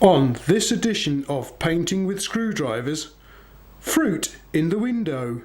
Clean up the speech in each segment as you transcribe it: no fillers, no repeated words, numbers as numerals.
On this edition of Painting with Screwdrivers, fruit in the window.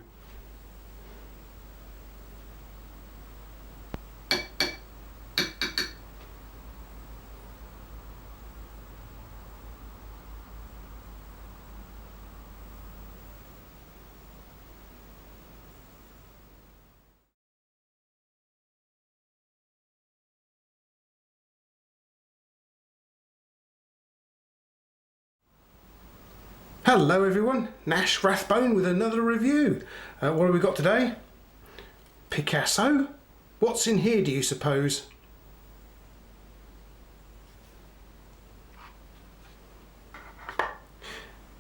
Hello everyone, Nash Rathbone with another review. What have we got today? Picasso? What's in here, do you suppose?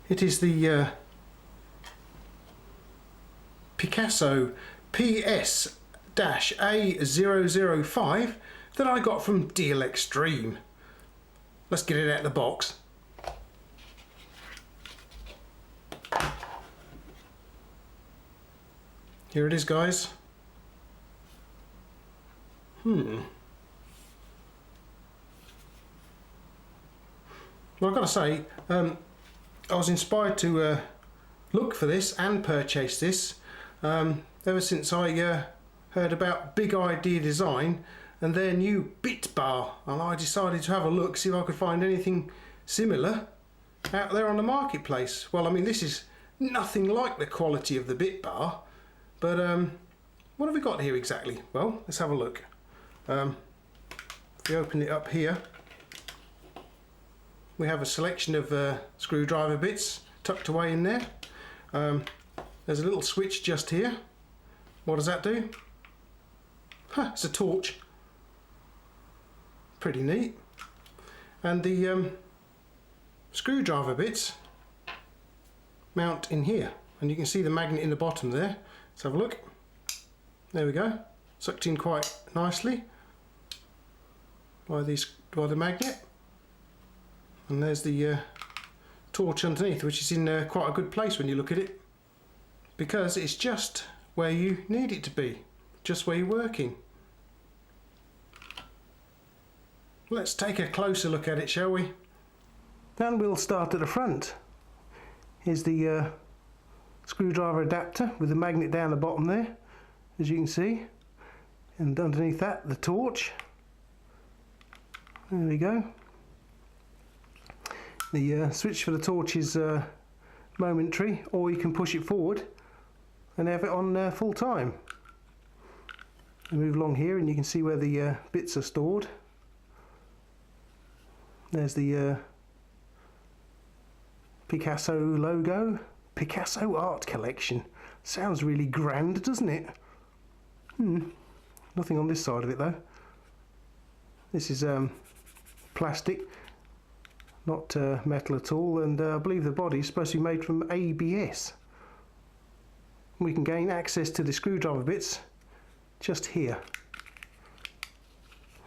It is the Picasso PS-A005 that I got from Deal Extreme. Let's get it out of the box. Here it is, guys. Well, I've got to say, I was inspired to look for this and purchase this ever since I heard about Big Idea Design and their new bit bar, and I decided to have a look, see if I could find anything similar out there on the marketplace. Well, I mean, this is nothing like the quality of the bit bar. But what have we got here exactly? Well, let's have a look. If we open it up here, we have a selection of screwdriver bits tucked away in there. There's a little switch just here. What does that do? It's a torch. Pretty neat. And the screwdriver bits mount in here, and you can see the magnet in the bottom there. Let's have a look. There we go. Sucked in quite nicely by the magnet. And there's the torch underneath, which is in quite a good place when you look at it, because it's just where you need it to be, just where you're working. Let's take a closer look at it, shall we? Then we'll start at the front. Here's the screwdriver adapter with the magnet down the bottom there, as you can see, and underneath that the torch. There we go. The switch for the torch is momentary, or you can push it forward and have it on full time. We move along here and you can see where the bits are stored. There's the Picasso logo. Picasso Art Collection. Sounds really grand, doesn't it? Nothing on this side of it though. This is plastic, not metal at all, and I believe the body is supposed to be made from ABS. We can gain access to the screwdriver bits just here.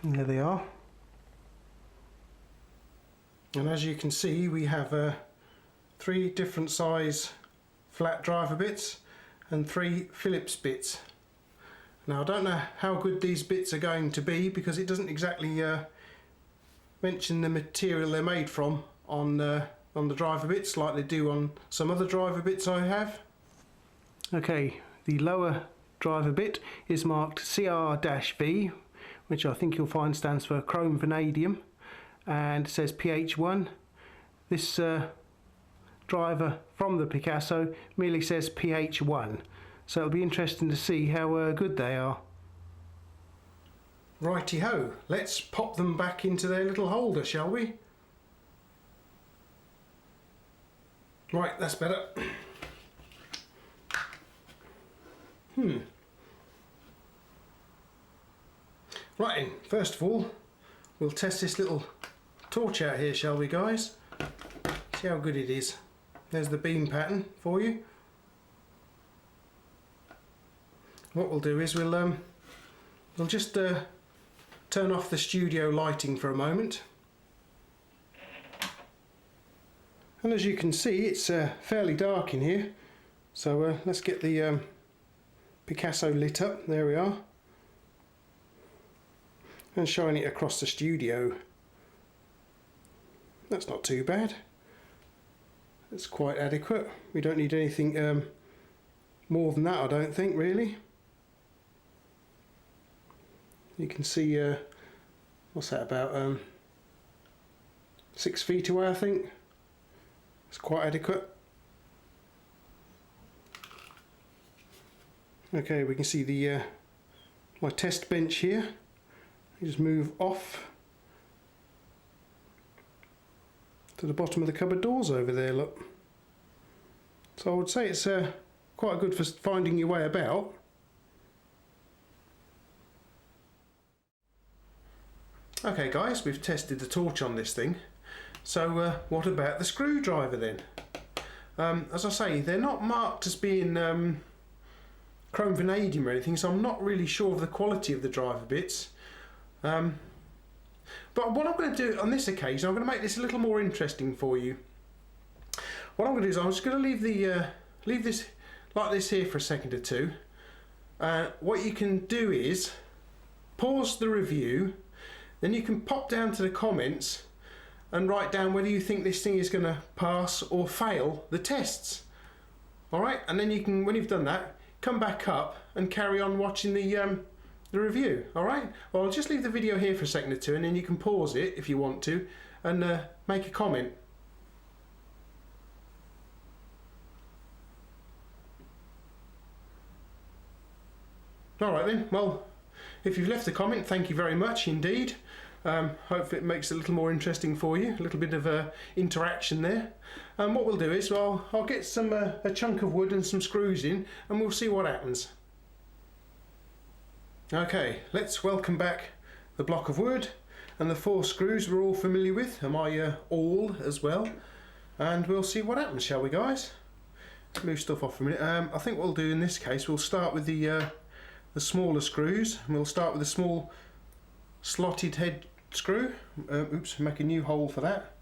And there they are. And as you can see, we have 3 different size flat driver bits and 3 Phillips bits. Now I don't know how good these bits are going to be, because it doesn't exactly mention the material they're made from on the driver bits like they do on some other driver bits I have. Okay, the lower driver bit is marked CR-V, which I think you'll find stands for chrome vanadium, and it says pH1. This driver from the Picasso merely says pH1, so it'll be interesting to see how good they are. Righty ho, let's pop them back into their little holder, shall we? Right, that's better. Right then, first of all, we'll test this little torch out here, shall we, guys? See how good it is. There's the beam pattern for you. What we'll do is we'll just turn off the studio lighting for a moment. And as you can see, it's fairly dark in here. So let's get the Picasso lit up. There we are. And shine it across the studio. That's not too bad. It's quite adequate. We don't need anything more than that, I don't think, really. You can see, what's that, about 6 feet away, I think. It's quite adequate. Okay, we can see the my test bench here. You just move off to the bottom of the cupboard doors over there, look. So I would say it's quite good for finding your way about. Okay guys, we've tested the torch on this thing. So what about the screwdriver then? As I say, they're not marked as being chrome vanadium or anything, so I'm not really sure of the quality of the driver bits. But what I'm going to do on this occasion, I'm going to make this a little more interesting for you. What I'm going to do is I'm just going to leave this like this here for a second or two. What you can do is pause the review, then you can pop down to the comments and write down whether you think this thing is going to pass or fail the tests. Alright, and then you can, when you've done that, come back up and carry on watching the review. Alright, well, I'll just leave the video here for a second or two, and then you can pause it if you want to and make a comment. Alright then, well, if you've left a comment, thank you very much indeed. Hopefully it makes it a little more interesting for you, a little bit of interaction there. And what we'll do is, well, I'll get some a chunk of wood and some screws in, and we'll see what happens. Okay, let's welcome back the block of wood and the 4 screws we're all familiar with, and my awl as well. And we'll see what happens, shall we guys? Let's move stuff off for a minute. I think what we'll do in this case, we'll start with the smaller screws, and we'll start with the small slotted head screw. Oops, make a new hole for that.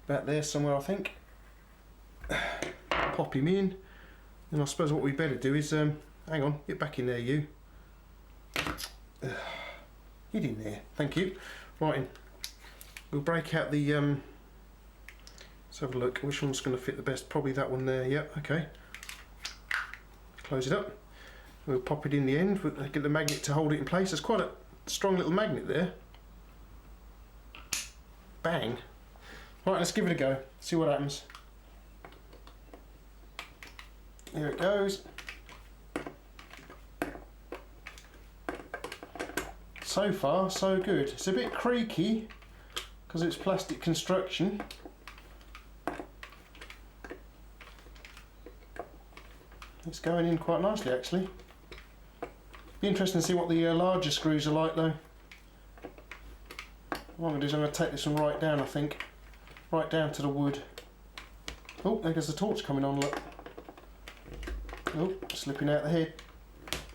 About there somewhere, I think. Pop him in. And I suppose what we better do is, hang on, get back in there, you. Get in there, thank you. Right, we'll break out the, let's have a look, which one's going to fit the best? Probably that one there, yep, okay. Close it up. We'll pop it in the end, we'll get the magnet to hold it in place. There's quite a strong little magnet there. Bang. Right, let's give it a go, see what happens. Here it goes. So far, so good. It's a bit creaky because it's plastic construction. It's going in quite nicely actually. Be interesting to see what the larger screws are like though. What I'm going to do is I'm going to take this one right down, I think. Right down to the wood. Oh, there goes the torch coming on, look. Oh, slipping out the head.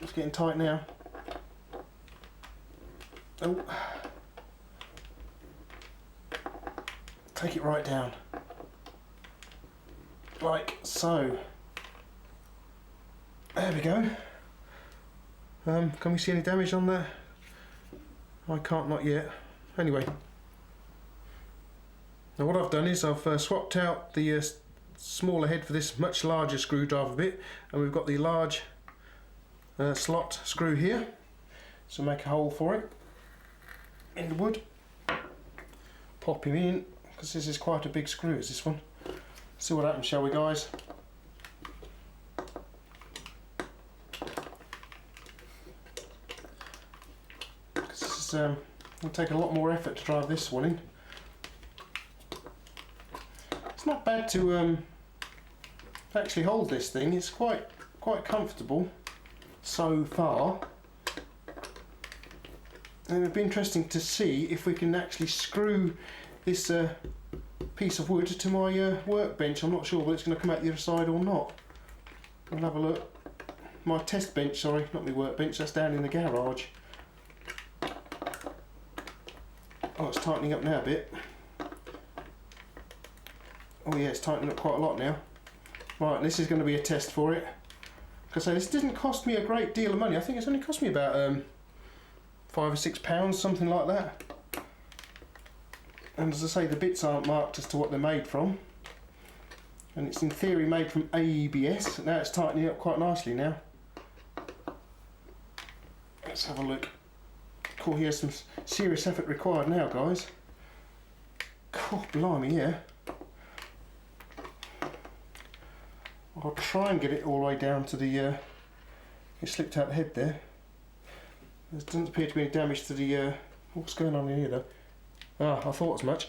It's getting tight now. Oh. Take it right down. Like so. There we go. Can we see any damage on there? I can't, not yet. Anyway. Now what I've done is I've swapped out the smaller head for this much larger screwdriver bit, and we've got the large slot screw here. So make a hole for it in the wood. Pop him in, because this is quite a big screw, is this one. See what happens, shall we guys? This is, it'll take a lot more effort to drive this one in. It's not bad to actually hold this thing. It's quite comfortable so far. And it'd be interesting to see if we can actually screw this piece of wood to my workbench. I'm not sure whether it's going to come out the other side or not. We'll have a look. My test bench, sorry, not my workbench, that's down in the garage. Oh, it's tightening up now a bit. Oh yeah, it's tightening up quite a lot now. Right, this is going to be a test for it. Because this didn't cost me a great deal of money. I think it's only cost me about £5 or £6, something like that. And as I say, the bits aren't marked as to what they're made from. And it's in theory made from ABS. Now it's tightening up quite nicely now. Let's have a look. Cool, here's some serious effort required now, guys. God blimey, yeah. I'll try and get it all the way down to the... it slipped out the head there. There doesn't appear to be any damage to the... what's going on in here though? Ah, I thought as much.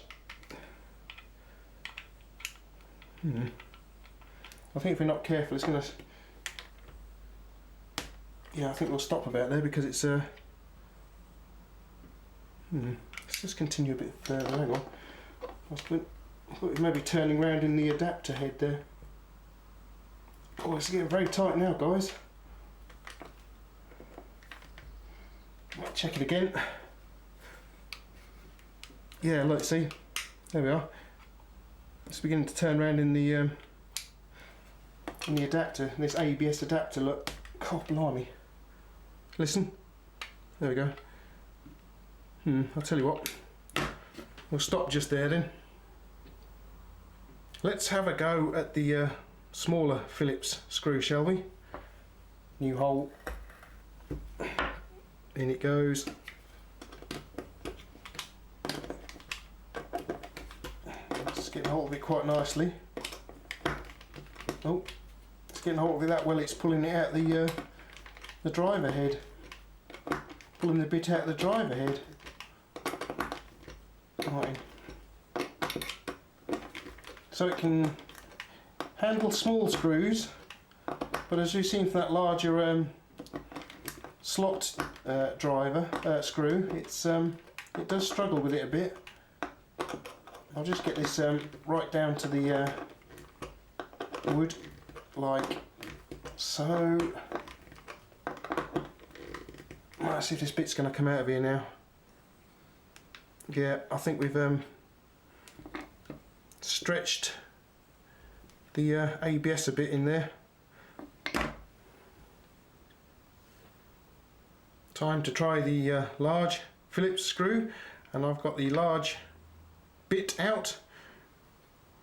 I think if we're not careful it's going to... Yeah, I think we'll stop about there because it's... let's just continue a bit further, hang on. I thought it was maybe turning round in the adapter head there. Oh, it's getting very tight now, guys. Might check it again. Yeah, look, see, there we are. It's beginning to turn around in the adapter, this ABS adapter. Look, God blimey. Listen, there we go. I'll tell you what. We'll stop just there then. Let's have a go at the smaller Phillips screw, shall we? New hole. In it goes. Just getting hold of it quite nicely. Oh, it's getting hold of it that well. It's pulling it out the driver head. Pulling the bit out of the driver head. Right. So it can handle small screws, but as you've seen from that larger slot driver screw, it does struggle with it a bit. I'll just get this right down to the wood, like so. Let's see if this bit's going to come out of here now. Yeah, I think we've stretched the ABS a bit in there. Time to try the large Phillips screw, and I've got the large bit out,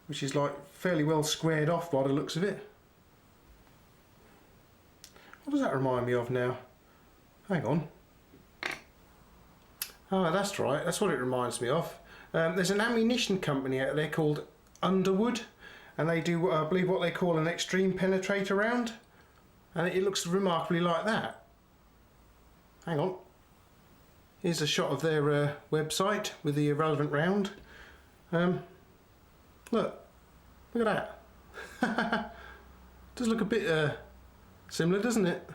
which is like fairly well squared off by the looks of it. What does that remind me of now? Hang on. Oh, that's right, that's what it reminds me of. There's an ammunition company out there called Underwood, and they do, I believe, what they call an extreme penetrator round, and it looks remarkably like that. Hang on. Here's a shot of their website with the relevant round. Look at that. Does look a bit similar, doesn't it?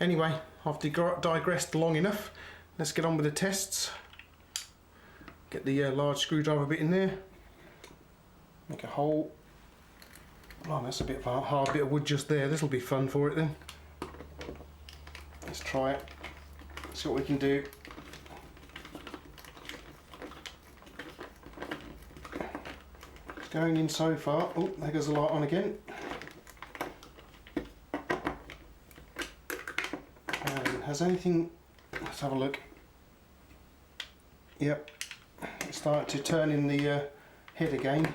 Anyway, I've digressed long enough. Let's get on with the tests. Get the large screwdriver bit in there. Make a hole. Oh, that's a bit of a hard bit of wood just there. This will be fun for it then. Let's try it. See what we can do. It's going in so far. Oh, there goes the light on again. Has anything... Let's have a look. Yep, it's starting to turn in the head again.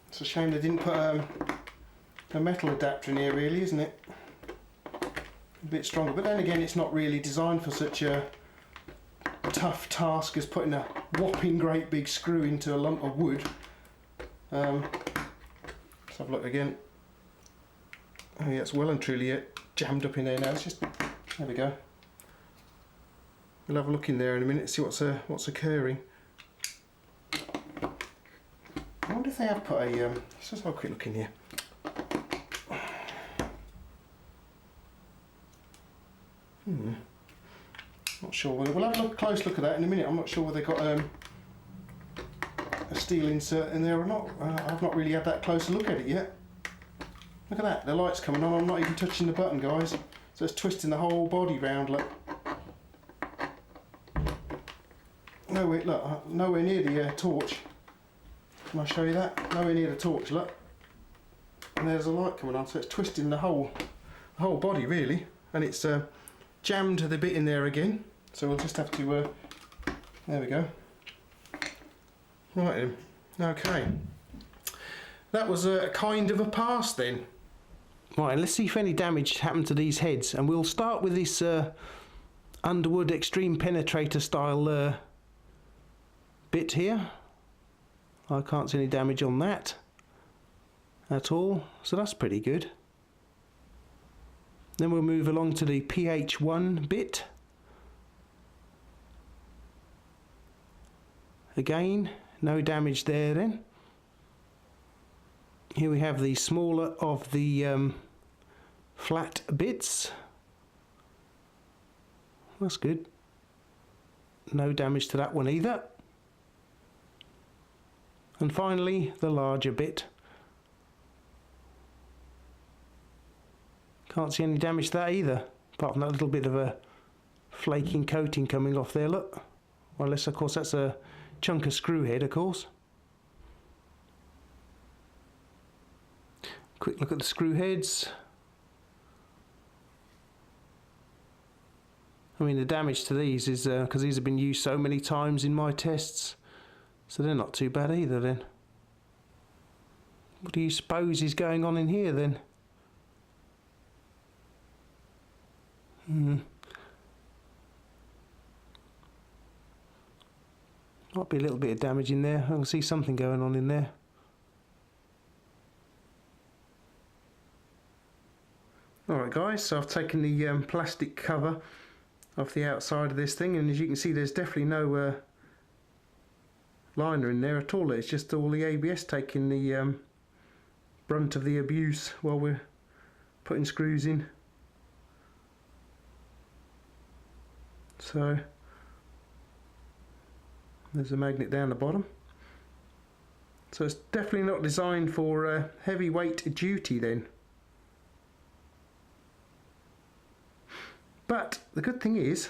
It's a shame they didn't put a metal adapter in here, really, isn't it? A bit stronger, but then again, it's not really designed for such a tough task as putting a whopping great big screw into a lump of wood. Let's have a look again. Oh yeah, it's well and truly jammed up in there now. It's just, there we go. We'll have a look in there in a minute, see what's occurring. I wonder if they have put a. Let's just have a quick look in here. Not sure. We'll have a close look at that in a minute. I'm not sure whether they've got a steel insert in there or not. I've not really had that close look at it yet. Look at that, the light's coming on. I'm not even touching the button, guys. So it's twisting the whole body round. Look. Nowhere near the torch. Can I show you that? Nowhere near the torch. Look. And there's the light coming on. So it's twisting the whole body really, and it's jammed the bit in there again. so we'll just have to, there we go. Right then, okay. That was a kind of a pass then. Right, let's see if any damage happened to these heads, and we'll start with this Underwood Extreme Penetrator style bit here. I can't see any damage on that at all, so that's pretty good. Then we'll move along to the PH1 bit. Again, no damage there then. Here we have the smaller of the flat bits. That's good. No damage to that one either. And finally, the larger bit. Can't see any damage to that either, apart from that little bit of a flaking coating coming off there, look. Well, unless, of course, that's a chunk of screw head, of course. Quick look at the screw heads. I mean, the damage to these is because these have been used so many times in my tests, so they're not too bad either then. What do you suppose is going on in here then? Might be a little bit of damage in there. I can see something going on in there. Alright guys, so I've taken the plastic cover off the outside of this thing, and as you can see there's definitely no liner in there at all. It's just all the ABS taking the brunt of the abuse while we're putting screws in. So there's a magnet down the bottom. So it's definitely not designed for heavyweight duty then. But the good thing is,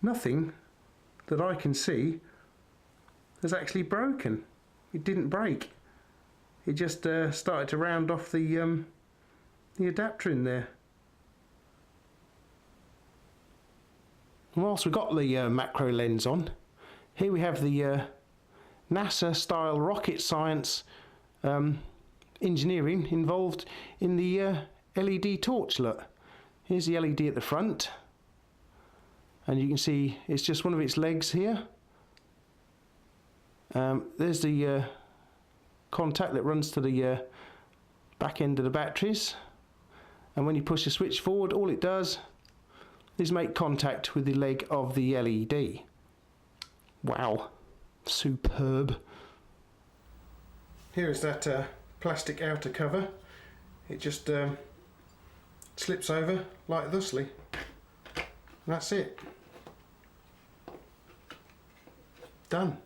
nothing that I can see has actually broken. It didn't break. It just started to round off the adapter in there. Whilst we've got the macro lens on, here we have the NASA style rocket science engineering involved in the LED torch. Look, here's the LED at the front, and you can see it's just one of its legs here. There's the contact that runs to the back end of the batteries, and when you push the switch forward, all it does is make contact with the leg of the LED. Wow, superb. Here is that plastic outer cover. It just slips over like thusly. And that's it. Done.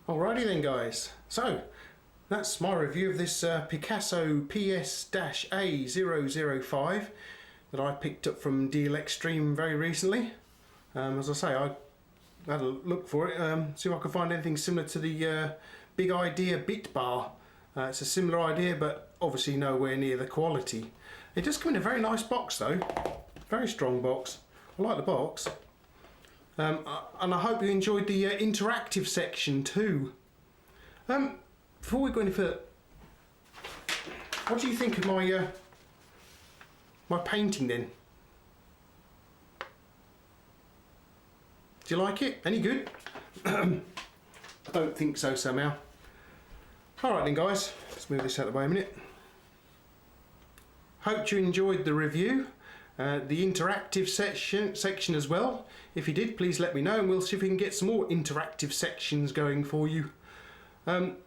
Alrighty then guys, so that's my review of this Picasso PS-A005 that I picked up from Deal Extreme very recently. As I say, I had a look for it, see if I could find anything similar to the Big Idea bit bar. It's a similar idea, but obviously nowhere near the quality. It does come in a very nice box though, very strong box. I like the box. And I hope you enjoyed the interactive section too. Before we go any further, what do you think of my my painting then? Do you like it? Any good? I don't think so somehow. Alright then guys, let's move this out of the way a minute. Hope you enjoyed the review, the interactive section as well. If you did, please let me know and we'll see if we can get some more interactive sections going for you. Don't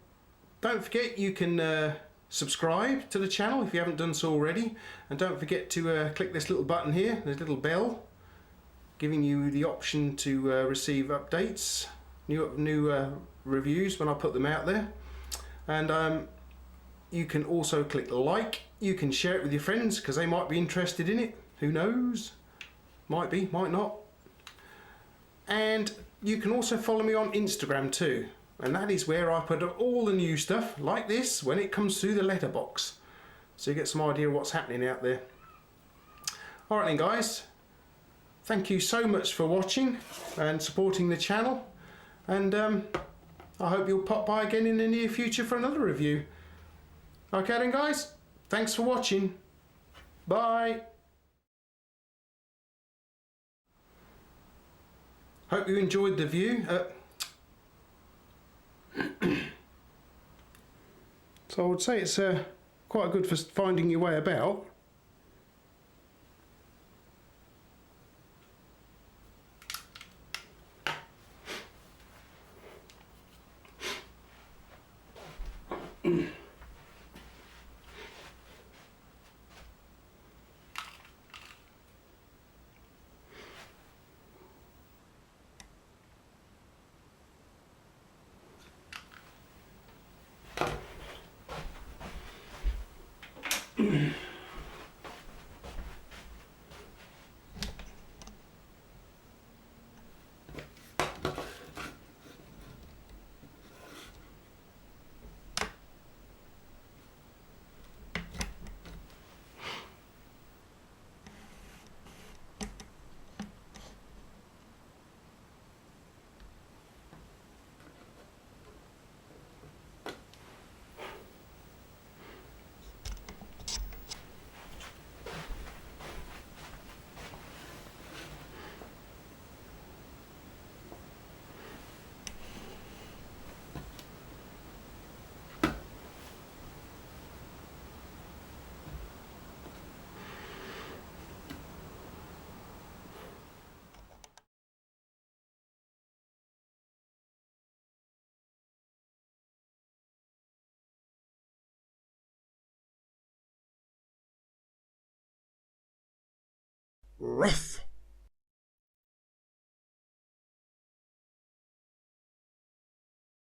forget you can subscribe to the channel if you haven't done so already, and don't forget to click this little button here, this little bell, giving you the option to receive updates, new reviews when I put them out there. And you can also click like. You can share it with your friends because they might be interested in it. Who knows? Might be, might not. And you can also follow me on Instagram too, and that is where I put up all the new stuff like this when it comes through the letterbox. so you get some idea of what's happening out there. Alright then guys, thank you so much for watching and supporting the channel, and I hope you'll pop by again in the near future for another review. Okay then guys, thanks for watching. Bye. Hope you enjoyed the view. So I would say it's quite good for finding your way about. Ruff.